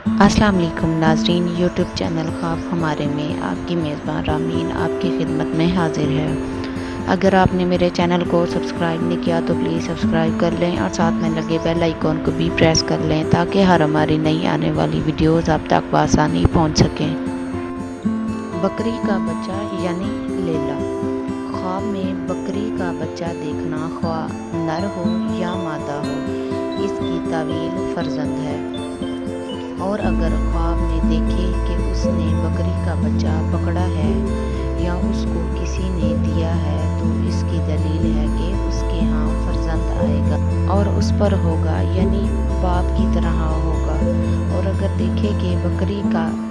السلام علیکم ناظرین، یوٹیوب چینل خواب ہمارے میں آپ کی میزبان رامین آپ کی خدمت میں حاضر ہے۔ اگر آپ نے میرے چینل کو سبسکرائب نہیں کیا تو پلیز سبسکرائب کر لیں اور ساتھ میں لگے بیل آئیکن کو بھی پریس کر لیں تاکہ ہر ہماری نئی آنے والی ویڈیوز آپ تک بآسانی پہنچ سکیں۔ بکری کا بچہ یعنی لیلا۔ خواب میں بکری کا بچہ دیکھنا، خواہ نر ہو یا مادہ ہو، اس کی طویل فرزند ہے۔ اور اگر خواب میں دیکھے کہ اس نے بکری کا بچہ پکڑا ہے یا اس کو کسی نے دیا ہے تو اس کی دلیل ہے کہ اس کے ہاں فرزند آئے گا اور اس پر ہوگا، یعنی باپ کی طرح ہوگا۔ اور اگر دیکھے کہ بکری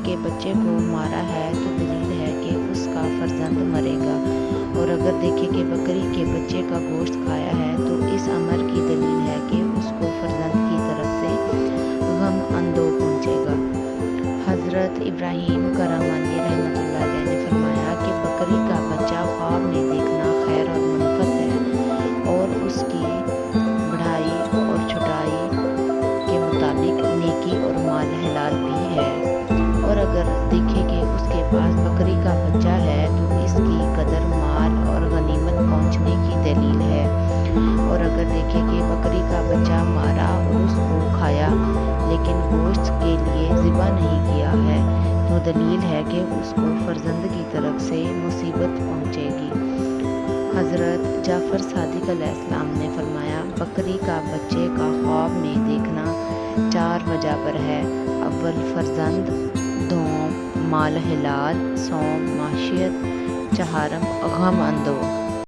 کے بچے کو مارا ہے تو دلیل ہے کہ اس کا فرزند مرے گا۔ اور اگر دیکھے کہ بکری کے بچے کا گوشت کھایا ہے تو اس امر کی دلیل ہے کہ اس کو فرزند کی طرف سے غم اندو پہنچے گا۔ حضرت ابراہیم کرامانی رحمۃ اللہ علیہ نے فرمایا کہ بکری کا بچہ خواب میں دیکھنا خیر اور منفعت ہے اور اس کی بڑھائی اور چھٹائی کے مطابق نیکی اور مال حلال بھی ہے۔ اور اگر دیکھے کہ اس کے پاس بکری کا بچہ ہے تو اس کی قدر مال اور غنیمت پہنچنے کی دلیل ہے۔ اور اگر دیکھے کہ بکری کا بچہ مارا اور اس کو کھایا لیکن گوشت کے لیے ذبح نہیں کیا ہے تو دلیل ہے کہ اس کو فرزند کی طرف سے مصیبت پہنچے گی۔ حضرت جعفر صادق علیہ السلام نے فرمایا، بکری کا بچے کا خواب میں دیکھنا 4 وجہ پر ہے: اول فرزند، دوم مال حلال، سوم معیشت، چہارم غم اندو۔